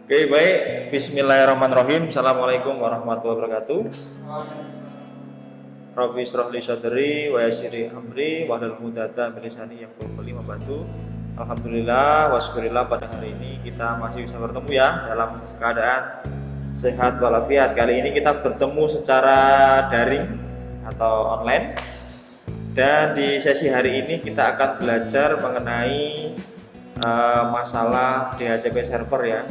Oke, baik. Bismillahirrahmanirrahim. Assalamualaikum warahmatullahi wabarakatuh. Rabbi shrah li sadri wa yassir amri wahlul 'uqdatam min lisani yafqahu qawli membantu. Alhamdulillah wasyukurillah pada hari ini kita masih bisa bertemu ya dalam keadaan sehat walafiat. Kali ini kita bertemu secara daring atau online. Dan di sesi hari ini kita akan belajar mengenai masalah DHCP server ya.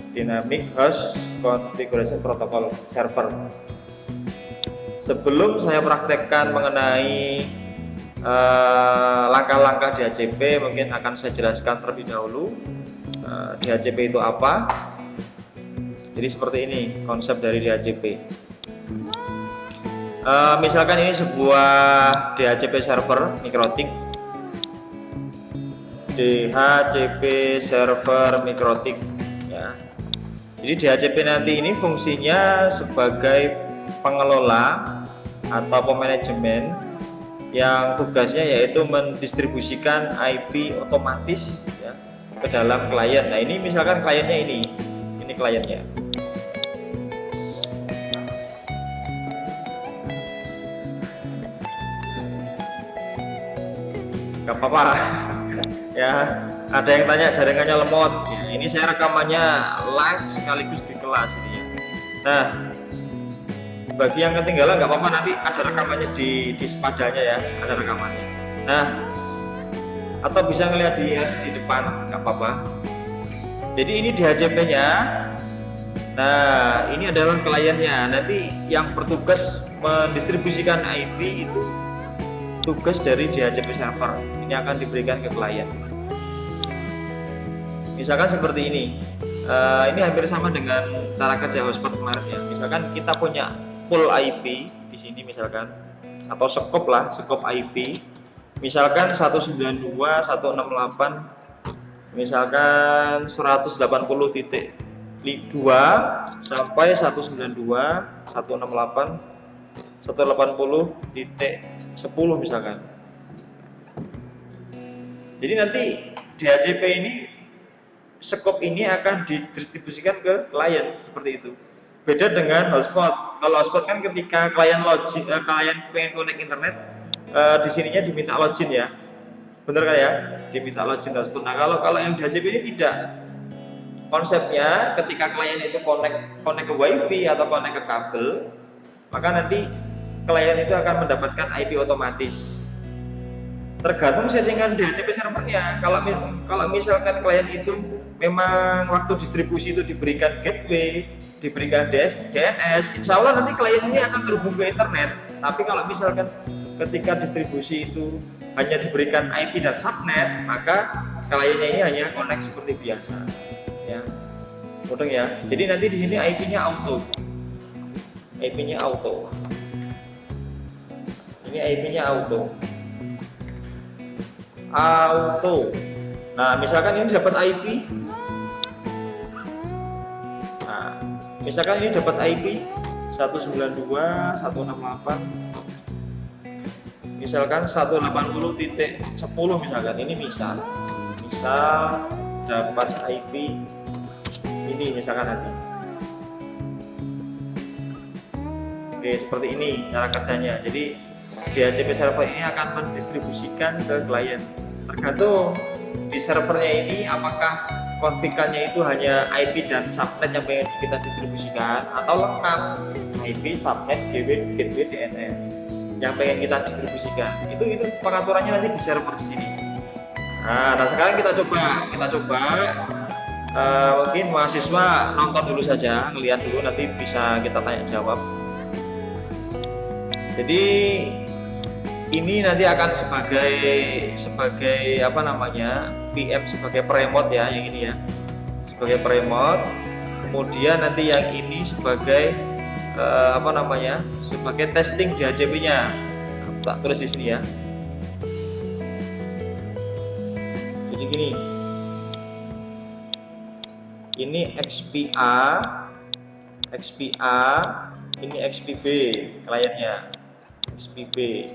Dynamic Host Configuration Protocol Server. Sebelum saya praktekkan mengenai langkah-langkah DHCP, mungkin akan saya jelaskan terlebih dahulu DHCP itu apa. Jadi seperti ini konsep dari DHCP. Misalkan ini sebuah DHCP server mikrotik. DHCP server mikrotik ya. Jadi DHCP nanti ini fungsinya sebagai pengelola atau pemanajemen yang tugasnya yaitu mendistribusikan IP otomatis ya, ke dalam klien. Nah ini misalkan kliennya ini kliennya. Gak apa-apa ya. Ada yang tanya jaringannya lemot ya, ini saya rekamannya live sekaligus di kelas ini ya. Nah bagi yang ketinggalan nggak apa-apa, nanti ada rekamannya di sepadanya ya, ada rekamannya. Nah atau bisa ngeliat di depan nggak apa-apa. Jadi ini DHCP nya. Nah ini adalah kliennya, nanti yang bertugas mendistribusikan IP itu tugas dari DHCP server. Ini akan diberikan ke klien. Misalkan seperti ini. Ini hampir sama dengan cara kerja hotspot kemarin ya. Misalkan kita punya pool IP di sini misalkan, atau skop lah, skop IP. Misalkan 192.168, misalkan 180.2 sampai 192.168.180.10 misalkan. Jadi nanti DHCP ini, skop ini akan didistribusikan ke klien seperti itu. Beda dengan hotspot. Kalau hotspot kan ketika klien login, klien pengen connect internet, di sininya diminta login ya, bener kan ya, diminta login hotspot. Nah kalau yang DHCP ini tidak. Konsepnya ketika klien itu connect ke wifi atau connect ke kabel, maka nanti klien itu akan mendapatkan IP otomatis. Tergantung settingan DHCP servernya. Kalau misalkan klien itu memang waktu distribusi itu diberikan gateway, diberikan DNS, insya Allah nanti klien ini akan terhubung ke internet. Tapi kalau misalkan ketika distribusi itu hanya diberikan IP dan subnet, maka kliennya ini hanya connect seperti biasa. Ya, mudah ya. Jadi nanti di sini IP-nya auto. IP-nya auto. Ini IP-nya auto. Nah misalkan ini dapat IP, nah misalkan ini dapat IP 192.168, misalkan 180.10 misalkan, ini misal dapat IP ini misalkan nanti. Oke, seperti ini cara kerjanya. Jadi DHCP server ini akan mendistribusikan ke klien. Tergantung di servernya ini apakah konfigurasinya itu hanya IP dan subnet yang pengen kita distribusikan, atau lengkap IP, subnet, gateway, DNS yang pengen kita distribusikan. Itu pengaturannya nanti di server di sini. Nah sekarang kita coba mungkin mahasiswa nonton dulu saja, ngelihat dulu, nanti bisa kita tanya jawab. Jadi ini nanti akan sebagai apa namanya, PM, sebagai premote ya, yang ini ya sebagai premote. Kemudian nanti yang ini sebagai apa namanya, sebagai testing DHCP-nya. Tak tulis di sini ya. Jadi gini, ini XPA, ini XPB kliennya, XPB.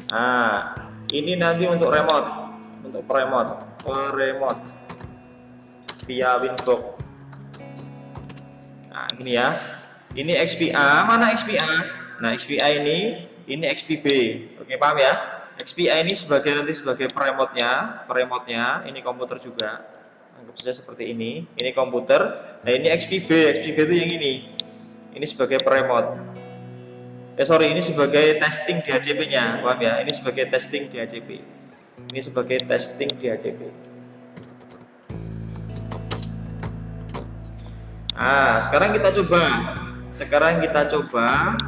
Nah ini nanti untuk remote via Winbox. Nah, ini ya. Ini XPA, mana XPA? Nah, XPA ini XPB. Oke, paham ya? XPA ini nanti sebagai peremotnya, ini komputer juga. Anggap saja seperti ini. Ini komputer. Nah, ini XPB itu yang ini. Ini sebagai peremot. Ini sebagai testing DHCP-nya, paham ya? Ini sebagai testing DHCP. Ini sebagai testing DHCP. Nah, sekarang kita coba.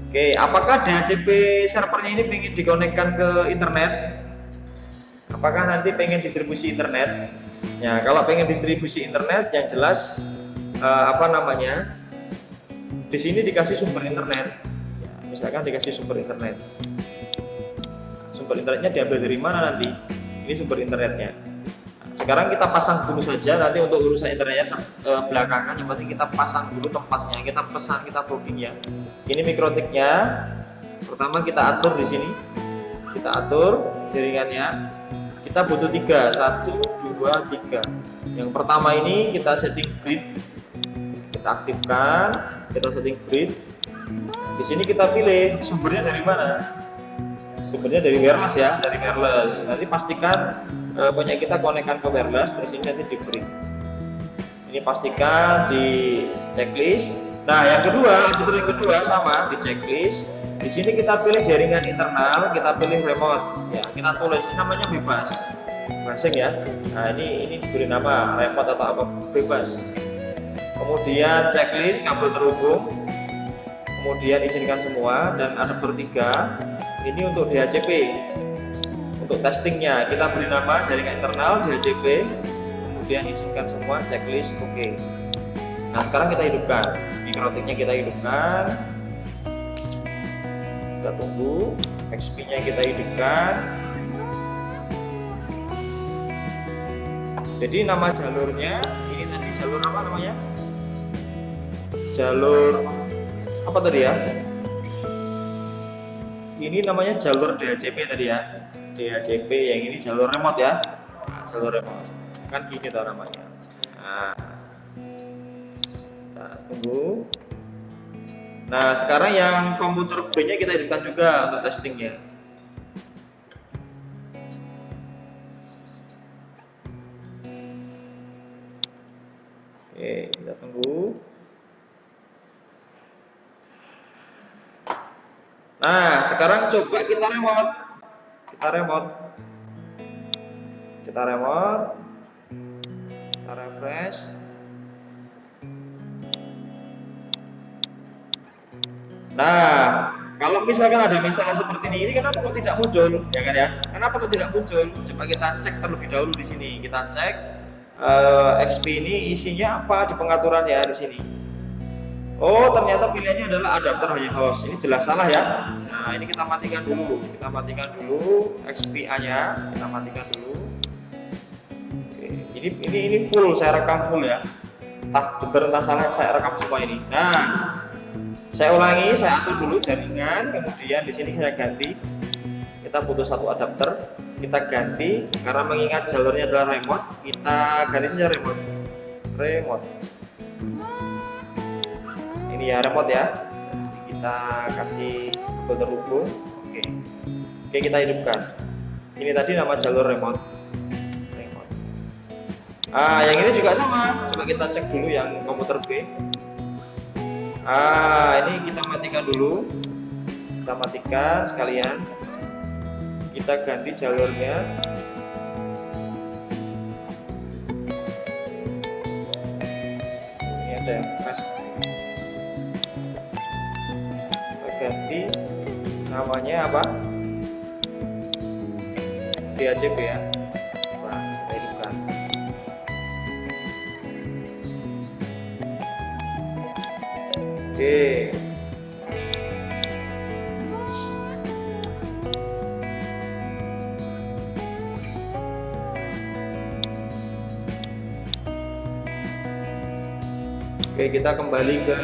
Oke, apakah DHCP servernya ini ingin dikonekkan ke internet? Apakah nanti pengen distribusi internet? Ya, kalau pengen distribusi internet, yang jelas di sini dikasih sumber internet. Ya, misalkan dikasih sumber internet. Sumber internetnya diambil dari mana nanti? Ini sumber internetnya. Sekarang kita pasang dulu saja, nanti untuk urusan internetnya belakangan. Yang penting kita pasang dulu tempatnya, kita pesan, kita booking ya. Ini mikrotiknya. Pertama kita atur di sini, kita atur jaringannya. Kita butuh 3, 1, 2, 3. Yang pertama ini kita setting grid, kita aktifkan, kita setting grid. Di sini kita pilih sumbernya dari mana. Sumbernya dari wireless ya, dari wireless. Nanti pastikan punya kita konekkan ke wireless, terus ini nanti di grid. Ini pastikan di checklist. Nah, yang kedua sama di checklist. Di sini kita pilih jaringan internal, kita pilih remote. Ya, kita tulis namanya bebas. Masing ya. Nah, ini diberi nama remote atau apa? Bebas. Kemudian checklist kabel terhubung. Kemudian izinkan semua dan adapter 3. Ini untuk DHCP. Untuk testingnya kita beri nama jaringan internal DHCP, kemudian izinkan semua, checklist, oke. Nah, sekarang kita hidupkan mikrotiknya, kita tunggu XP nya kita hidupkan. Jadi nama jalurnya ini tadi jalur apa namanya? Jalur apa tadi ya? Ini namanya jalur DHCP tadi ya. DHCP yang ini jalur remote ya. Nah, jalur remote kan gini tuh namanya. Nah, kita tunggu. Nah, sekarang yang komputer B nya kita hidupkan juga untuk testingnya. Oke, kita tunggu. Nah, sekarang coba kita remote. Kita refresh. Nah, kalau misalkan ada masalah seperti ini kenapa kok tidak muncul? Ya kan ya? Kenapa kok tidak muncul? Coba kita cek terlebih dahulu di sini. Kita cek XP ini isinya apa di pengaturan ya di sini. Oh, ternyata pilihannya adalah adapter hanya host. Ini jelas salah ya. Nah, ini kita matikan dulu. XPA-nya kita matikan dulu. Oke, ini full, saya rekam full ya. Entah salah, saya rekam semua ini. Nah, saya ulangi, saya atur dulu jaringan, kemudian di sini saya ganti. Kita butuh satu adapter, kita ganti karena mengingat jalurnya adalah remote, kita ganti saja remote. Ini ya remote ya. Kita kasih kabel terhubung. Oke, kita hidupkan. Ini tadi nama jalur remote. Yang ini juga sama. Coba kita cek dulu yang komputer B. Ini kita matikan dulu. Kita matikan sekalian. Kita ganti jalurnya. Ini ada yang crash. Ganti namanya apa? DHCP ya. Nah, kita hidupkan. Oke. Oke, kita kembali ke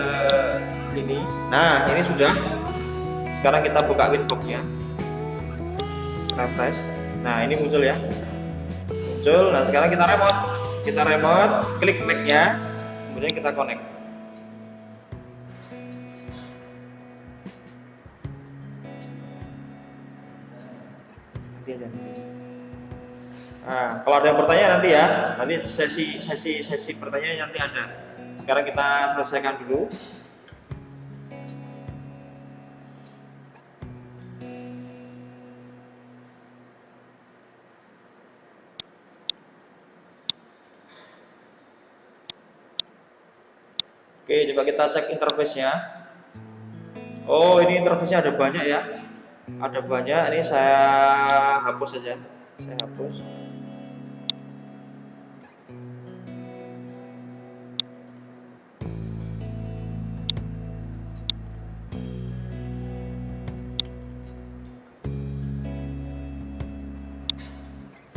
sini. Nah, ini sudah. Sekarang kita buka winbox-nya, refresh. Nah, ini muncul ya, Nah, sekarang kita remote, klik Mac-nya, kemudian kita connect. Nah, kalau ada yang bertanya nanti ya, nanti sesi pertanyaan nanti ada. Sekarang kita selesaikan dulu. Oke, coba kita cek interface-nya. Oh, ini interface-nya ada banyak ya. Ada banyak. Ini saya hapus saja. Saya hapus.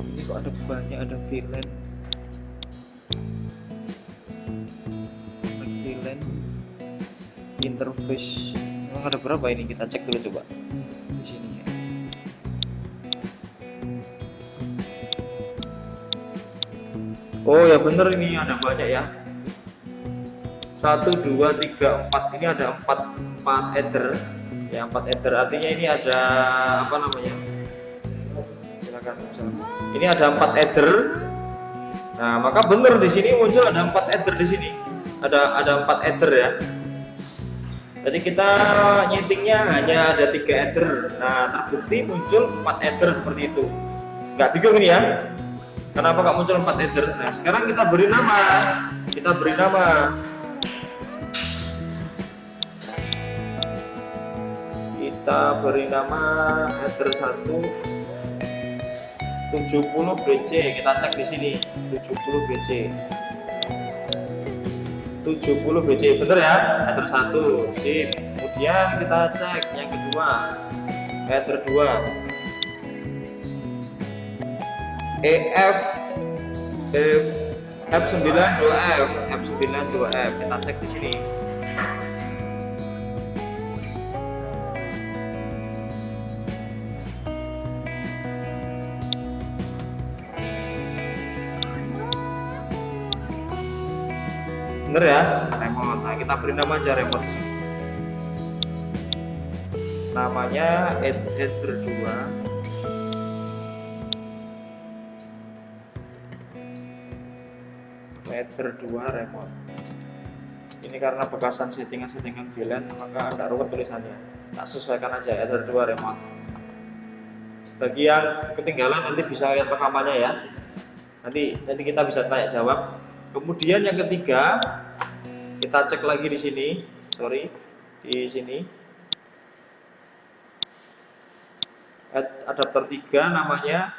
Ini kok ada banyak, ada VLAN. Interface. Memang ada berapa ini? Kita cek dulu coba. Di sini ya. Oh ya bener, ini ada banyak ya. 1 2 3 4. Ini ada 4 header. Ya, 4 header. Artinya ini ada apa namanya? Silakan. Ini ada 4 header. Nah, maka bener di sini muncul ada 4 header di sini. Ada 4 header ya. Jadi kita nyetingnya hanya ada 3 header. Nah, terbukti muncul 4 header seperti itu. Nggak bingung ini ya? Kenapa nggak muncul 4 header? Nah, sekarang kita beri nama. Kita beri nama. Kita beri nama header 1 70 BC. Kita cek di sini 70 BC. 70 BC bener ya, header 1 sip. Kemudian kita cek yang kedua, header 2 F92F F92F kita cek di sini. Bener ya, remote. Nah, kita beri nama aja remote. Namanya header 2. Header 2 remote. Ini karena bekasan settingan VLAN, maka agak ruwet tulisannya. Tak sesuaikan aja header 2 remote. Bagi yang ketinggalan nanti bisa lihat rekamannya ya. Nanti kita bisa tanya jawab. Kemudian yang ketiga, kita cek lagi di sini, di sini. Adapter 3 namanya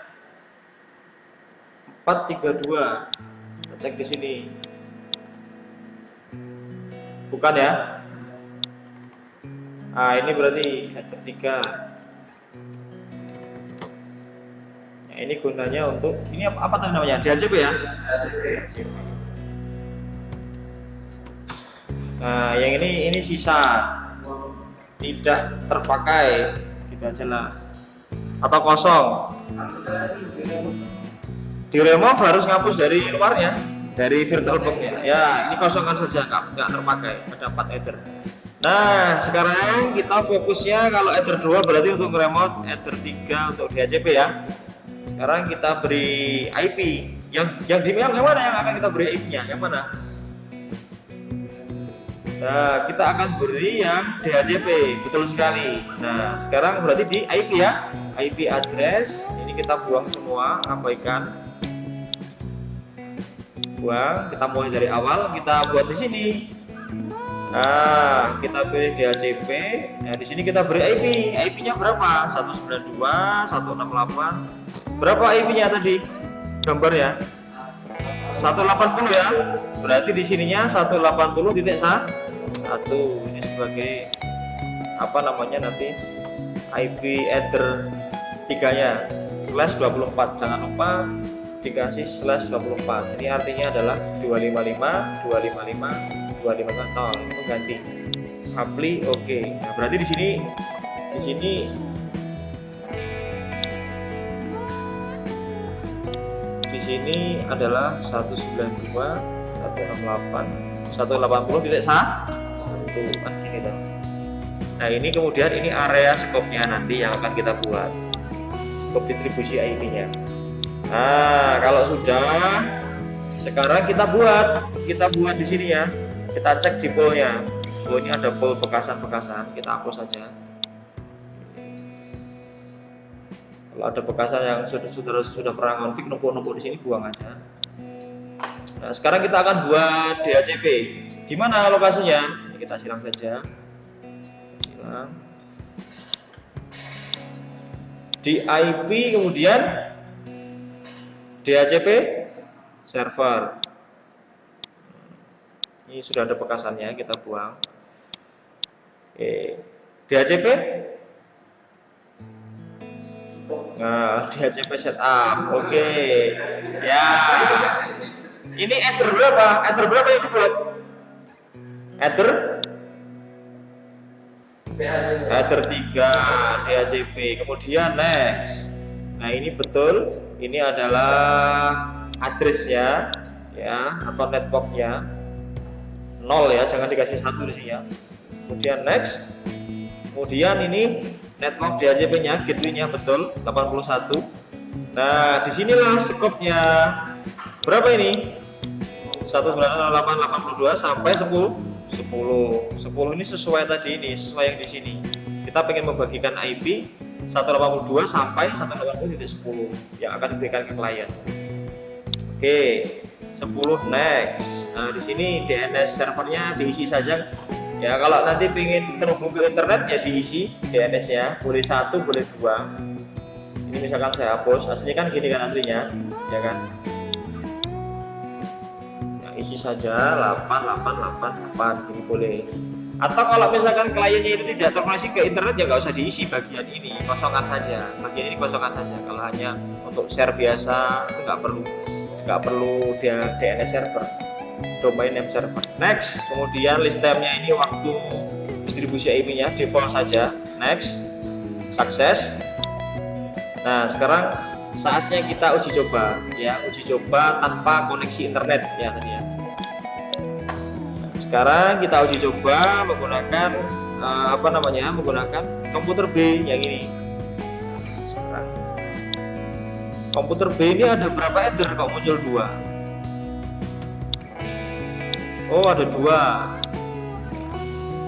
432. Kita cek di sini. Bukan ya? Nah, ini berarti header 3. Nah, ini gunanya untuk ini apa tadi namanya? DHCP ya? DHCP. Nah, yang ini sisa, tidak terpakai, gitu aja lah, atau kosong. Di remove harus ngapus dari luarnya, dari VirtualBox-nya. Ya, ini kosongkan saja, nggak terpakai. Ada 4 header. Nah, sekarang kita fokusnya kalau header 2 berarti untuk remote, header 3 untuk DHCP ya. Sekarang kita beri IP. Yang mana yang akan kita beri IP-nya? Yang mana? Nah, kita akan beri yang DHCP, betul sekali. Nah, sekarang berarti di IP ya, IP address. Ini kita buang semua, abaikan. Buang. Kita mulai dari awal. Kita buat di sini. Nah, kita pilih DHCP. Nah, di sini kita beri IP. IP-nya berapa? 192, 168. Berapa IP-nya tadi? Gambarnya 180 ya. Berarti di sininya 180.1. Ini sebagai apa namanya nanti IP header 3-nya /24. Jangan lupa dikasih /24. Ini artinya adalah 255 itu ganti. Apply oke. Nah, berarti di sini adalah 192, 180.1 kan sini tuh. Nah, ini kemudian ini area scope-nya nanti yang akan kita buat. Scope distribusi IP-nya. Nah, kalau sudah, sekarang kita buat di sini ya. Kita cek di poolnya. Oh, ini ada pool bekasan-bekasan, kita hapus saja. Kalau ada bekasan yang sudah pernah konfig numpuk-numpuk di sini, buang aja. Nah, sekarang kita akan buat DHCP. Di mana lokasinya? Kita silang saja. Silang. Di IP kemudian DHCP server. Ini sudah ada bekasannya, kita buang. Oke. DHCP. Nah, DHCP setup. Oke. Ya. Ini ether berapa? Ether berapa yang dibuat? Ether 3 DHCP. Kemudian next. Nah, ini betul. Ini adalah address-nya ya atau network-nya. 0 ya, jangan dikasih 1 di sini ya. Kemudian next. Kemudian ini network DHCP-nya, gateway-nya betul 81. Nah, disinilah scope-nya. Berapa ini? 198.82 sampai 10 ini sesuai tadi, ini sesuai yang di sini. Kita pengen membagikan IP 182 sampai 180.10 yang akan diberikan ke klien. Oke, 10 next. Nah, di sini DNS servernya diisi saja. Ya, kalau nanti pengen terhubung ke internet ya diisi DNS-nya, boleh 1, boleh 2. Ini misalkan saya hapus, aslinya kan gini kan aslinya, ya kan? Isi saja 8888 gini boleh. Atau kalau misalkan kliennya itu tidak terkoneksi ke internet ya nggak usah diisi bagian ini, kosongkan saja. Bagian ini kosongkan saja. Kalau hanya untuk share biasa itu nggak perlu dia DNS server, domain name server. Next, kemudian list time-nya ini waktu distribusi IP-nya default saja. Next, sukses. Nah, sekarang saatnya kita uji coba ya, uji coba tanpa koneksi internet ya tadi ya. Sekarang kita uji coba menggunakan menggunakan komputer B yang ini. Sekarang komputer B ini ada berapa header kok muncul 2? Oh, ada 2.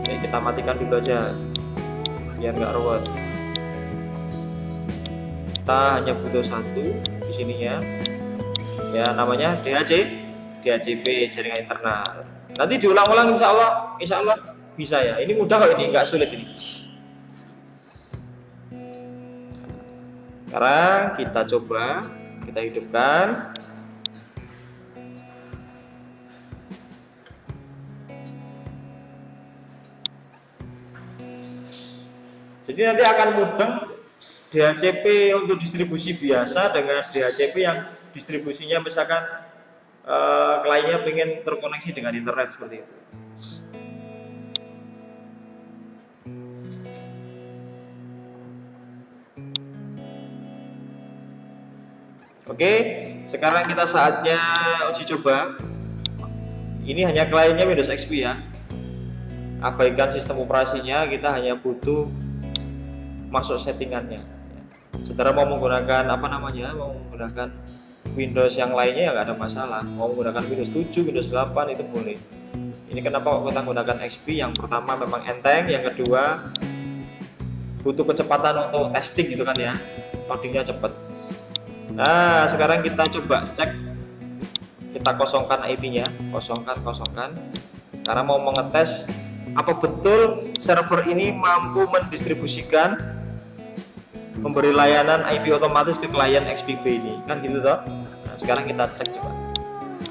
Oke, kita matikan dulu aja biar nggak ruwet. Kita hanya butuh 1 di sininya ya, namanya DHCP jaringan internal. Nanti diulang-ulang insya Allah bisa ya. Ini mudah kok, ini nggak sulit ini. Sekarang kita coba, kita hidupkan. Jadi nanti akan mudeng DHCP untuk distribusi biasa dengan DHCP yang distribusinya misalkan kliennya pengen terkoneksi dengan internet seperti itu. Oke, sekarang kita saatnya uji coba. Ini hanya kliennya Windows XP ya. Abaikan sistem operasinya, kita hanya butuh masuk settingannya. Saudara mau menggunakan mau menggunakan Windows yang lainnya ya nggak ada masalah. Mau menggunakan Windows 7, Windows 8 itu boleh. Ini kenapa kita menggunakan XP? Yang pertama memang enteng, yang kedua butuh kecepatan untuk testing gitu kan ya, loadingnya cepat. Nah, sekarang kita coba cek, kita kosongkan IP-nya, kosongkan. Karena mau mengetes apa betul server ini mampu mendistribusikan, memberi layanan IP otomatis ke klien XPP ini, kan gitu toh. Nah, sekarang kita cek coba.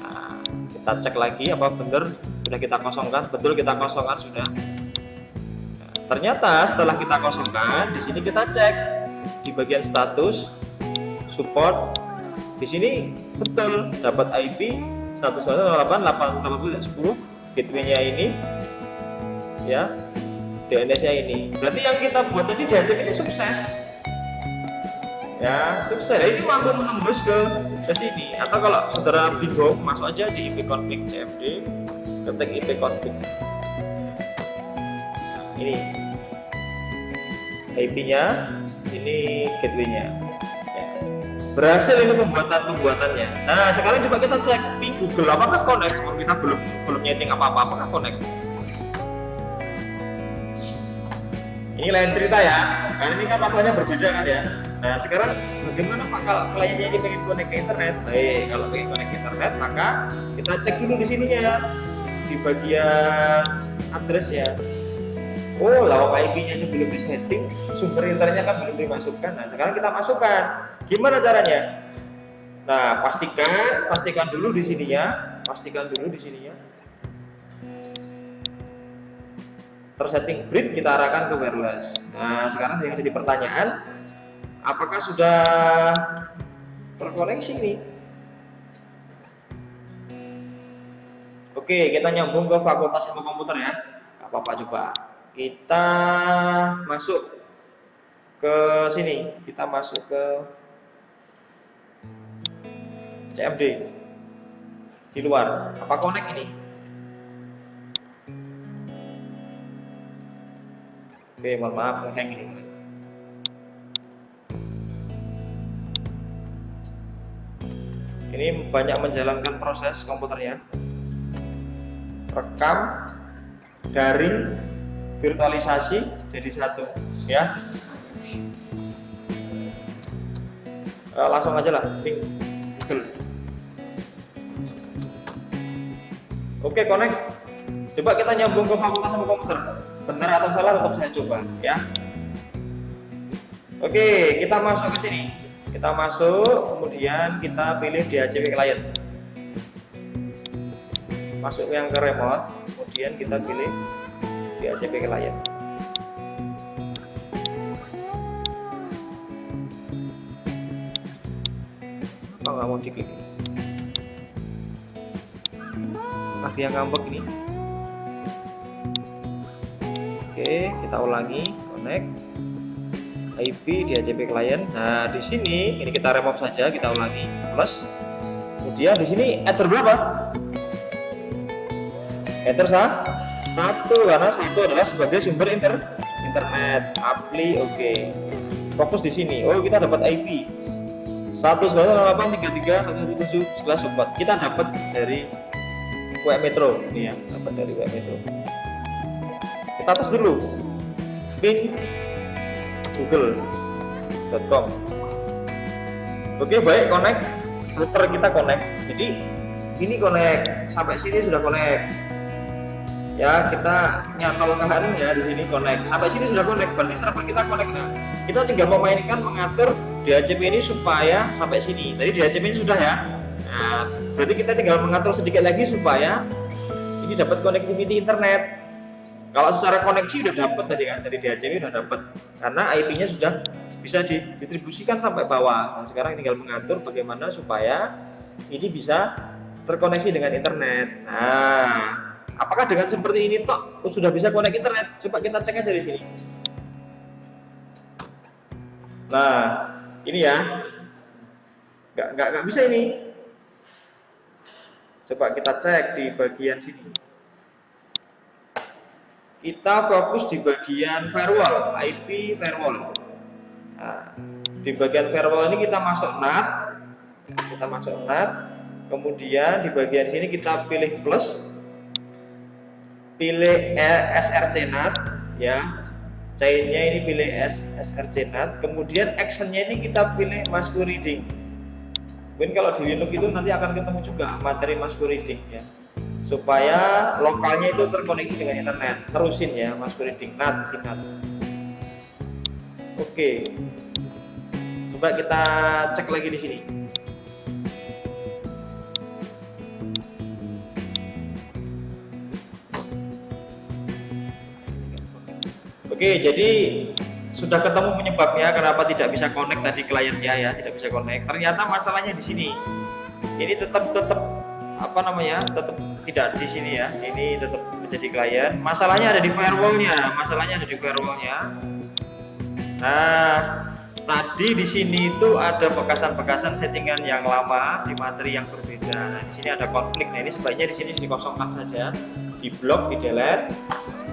Nah, kita cek lagi apa benar sudah kita kosongkan, betul kita kosongkan sudah. Nah, ternyata setelah kita kosongkan, di sini kita cek di bagian status support. Di sini betul dapat IP 192.168.10, gateway-nya ini ya, DNS-nya ini. Berarti yang kita buat tadi DHCP ini sukses. Ya, sukses. Ini mampu menembus ke sini. Atau kalau saudara bingung, masuk aja di ipconfig cmd, ketik ipconfig. Nah, ini IP-nya, ini gateway-nya. Ya. Berhasil ini pembuatannya. Nah, sekarang coba kita cek ping Google apakah connect. Kalau kita belum nyeting apa-apa, apakah connect? Ini lain cerita ya, karena ini kan masalahnya berbeda kan ya. Nah, sekarang bagaimana Pak kalau kliennya ini pengen connect ke internet? Kalau pengen connect ke internet, maka kita cek dulu di sininya, di bagian address ya. Oh, lawak IP-nya aja belum disetting, sumber internetnya kan belum dimasukkan. Nah, sekarang kita masukkan. Gimana caranya? Nah, pastikan dulu di sininya, tersetting bridge, kita arahkan ke wireless. Nah, sekarang yang jadi pertanyaan, apakah sudah terkoneksi ini? Oke, kita nyambung ke fakultas ilmu komputer ya. Gak apa-apa, coba kita masuk ke sini, kita masuk ke CMD di luar. Apa connect ini? Oke, mohon maaf, nge-hang ini. Ini banyak menjalankan proses komputernya. Rekam, daring, virtualisasi jadi satu, ya. Langsung aja lah, link Google. Oke, connect. Coba kita nyambung ke fakultas ilmu komputer. Benar atau salah tetap saya coba, ya. Oke, kita masuk ke sini. Kita masuk, kemudian kita pilih DHCP client. Masuk yang ke remote, kemudian kita pilih DHCP client. Apa nggak mau diklik? Ada yang ngambek ini. Oke, kita ulangi, connect IP DHCP client. Nah, di sini ini kita remove saja, kita ulangi plus. Kemudian di sini ether berapa? Ether satu, karena satu adalah sebagai sumber internet. Apply, oke. Fokus di sini. Oh, kita dapat IP 198.33.117/support. Kita dapat dari web metro ini ya, dapat dari web metro. Kita tes dulu ping google.com. Oke, baik, connect. Router kita connect. Jadi ini connect, sampai sini sudah connect. Ya, kita nyantolkan ya di sini connect. Sampai sini sudah connect, berarti server kita connect. Nah, kita tinggal mengatur DHCP ini supaya sampai sini. Tadi DHCP ini sudah ya. Nah, berarti kita tinggal mengatur sedikit lagi supaya ini dapat connectivity internet. Kalau secara koneksi udah dapat tadi kan, dari DHCP udah dapat, karena IP-nya sudah bisa didistribusikan sampai bawah. Nah, sekarang tinggal mengatur bagaimana supaya ini bisa terkoneksi dengan internet. Nah, apakah dengan seperti ini toh sudah bisa connect internet? Coba kita cek aja di sini. Nah, ini ya, nggak bisa ini. Coba kita cek di bagian sini. Kita fokus di bagian firewall, IP firewall. Nah, di bagian firewall ini kita masuk NAT, kemudian di bagian sini kita pilih plus, pilih SRC NAT, ya, chainnya ini pilih SRC NAT, kemudian actionnya ini kita pilih masquerading. Mungkin kalau di Linux itu nanti akan ketemu juga materi masquerading ya, supaya lokalnya itu terkoneksi dengan internet. Terusin ya, masquerading NAT. Oke, coba kita cek lagi di sini. Oke, jadi sudah ketemu penyebabnya kenapa tidak bisa connect tadi kliennya ya, tidak bisa connect. Ternyata masalahnya di sini. Ini tetap apa namanya? Tetap tidak di sini ya. Ini tetap menjadi klien. Masalahnya ada di firewallnya. Nah, tadi di sini itu ada bekasan-bekasan settingan yang lama di materi yang berbeda. Nah, di sini ada konflik. Nah, ini sebaiknya di sini dikosongkan saja, diblok, di delete.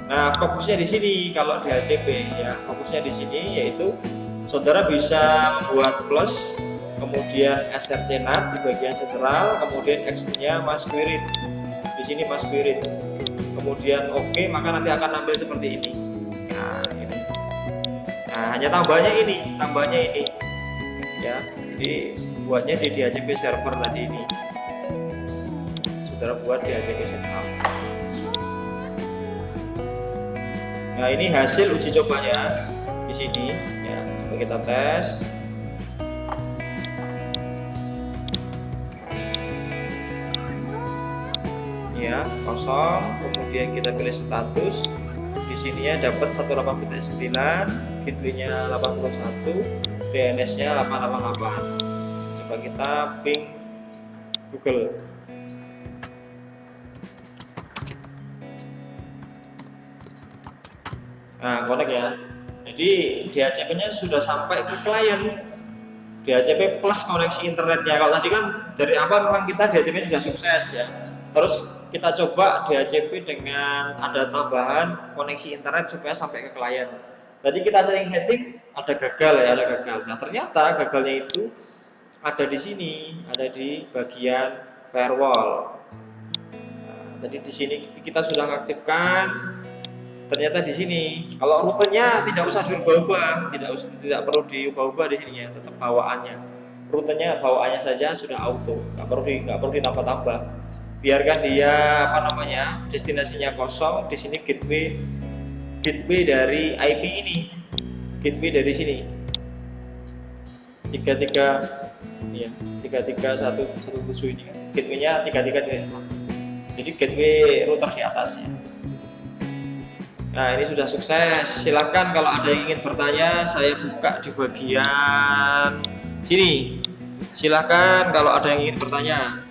Nah, fokusnya di sini kalau DHCP ya, fokusnya di sini yaitu saudara bisa membuat plus kemudian SRC NAT di bagian sentral, kemudian X-nya Masquerade. Di sini Masquerade. Kemudian oke, maka nanti akan nampil seperti ini. Nah, ini. Nah, hanya tambahnya ini. Ya, jadi buatnya di DHCP server tadi ini. Saudara buat DHCP setup. Nah, ini hasil uji cobanya di sini ya. Coba kita tes. Ya, kosong. Kemudian kita pilih status. Di sininya dapat 108.9, gateway-nya 81, DNS-nya 888. Coba kita ping Google. Nah, connect ya. Jadi DHCP-nya sudah sampai ke klien. DHCP plus koneksi internetnya. Kalau tadi kan dari awal memang kita DHCP sudah sukses ya. Terus kita coba DHCP dengan ada tambahan koneksi internet supaya sampai ke klien. Tadi kita setting ada gagal ya, ada gagal. Nah, ternyata gagalnya itu ada di sini, ada di bagian firewall. Nah, tadi di sini kita sudah aktifkan. Ternyata di sini, kalau rutenya tidak usah dirubah-ubah, tidak perlu diubah-ubah di sininya, tetap bawaannya. Rutenya bawaannya saja sudah auto, nggak perlu ditambah-tambah. Biarkan dia destinasinya kosong. Di sini gateway dari IP ini, gateway dari sini 33117 ini kan gateway-nya 3331. Jadi gateway router di atasnya. Nah, ini sudah sukses. Silakan kalau ada yang ingin bertanya, saya buka di bagian sini. Silakan kalau ada yang ingin bertanya.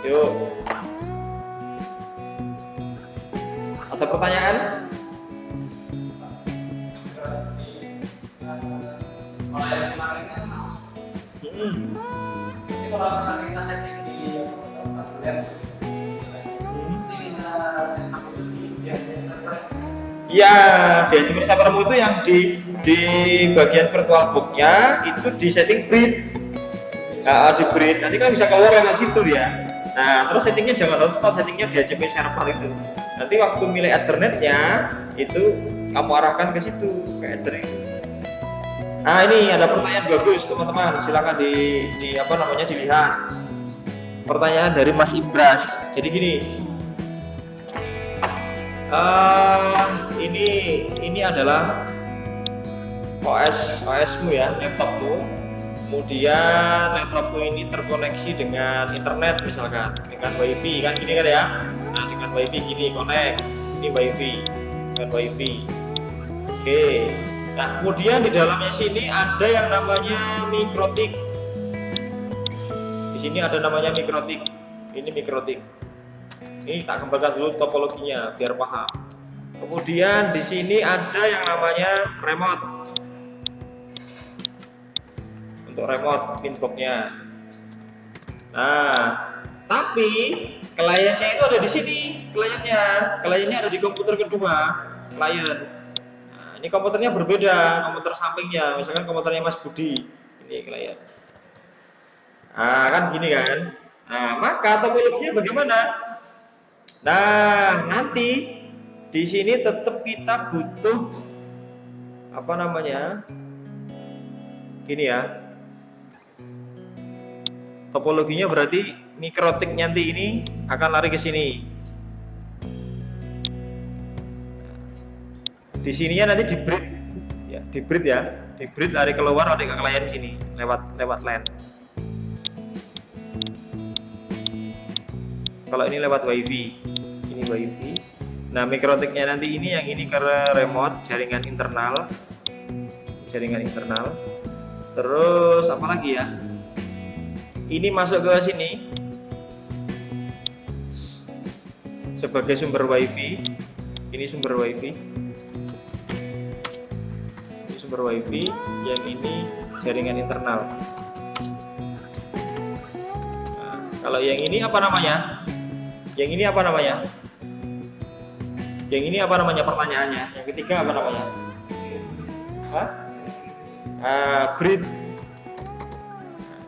Yuk. Ada pertanyaan? Kalau misalnya kita setting di iya, DHCP servermu itu yang di bagian virtual box-nya itu di setting bridge. Nah, di bridge nanti kan bisa keluar lewat situ ya. Nah, terus settingnya jangan hotspot, settingnya DHCP server itu. Nanti waktu milih Ethernetnya itu kamu arahkan ke situ, ke Ether itu. Nah, ini ada pertanyaan bagus teman-teman, silakan dilihat. Pertanyaan dari Mas Ibras. Jadi gini, ini adalah OS-mu ya, laptopmu. Kemudian laptopmu ini terkoneksi dengan internet misalkan, dengan WiFi kan gini kan ya. Nah, dengan WiFi gini connect, ini WiFi dengan WiFi. Oke. Nah, kemudian di dalamnya sini ada yang namanya MikroTik. Di sini ada namanya MikroTik. Ini MikroTik. Ini tak kembangkan dulu topologinya biar paham. Kemudian di sini ada yang namanya remote. Untuk remote pinbox-nya. Nah, tapi kliennya itu ada di sini. Kliennya ada di komputer kedua. Klien. Ini komputernya berbeda, komputer sampingnya, misalkan komputernya Mas Budi, ini klien. Nah, kan gini kan. Nah, maka topologinya bagaimana? Nah, nanti di sini tetap kita butuh gini ya. Topologinya berarti MikroTik nanti ini akan lari ke sini. Di sininya nanti di bridge lari keluar, lari ke klien sini lewat LAN. Kalau ini lewat WiFi, ini WiFi. Nah, MikroTiknya nanti ini yang ini ke remote jaringan internal. Terus apa lagi ya? Ini masuk ke sini sebagai sumber WiFi. Ini sumber WiFi. WiFi, yang ini jaringan internal. Nah, kalau yang ini apa namanya? Yang ini apa namanya? Yang ini apa namanya pertanyaannya? Yang ketiga apa namanya? Hah? Breed.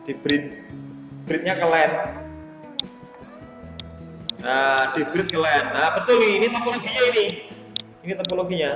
Di breednya ke land. Nah, di breed ke land. Nah, betul nih, ini topologinya ini. Ini topologinya.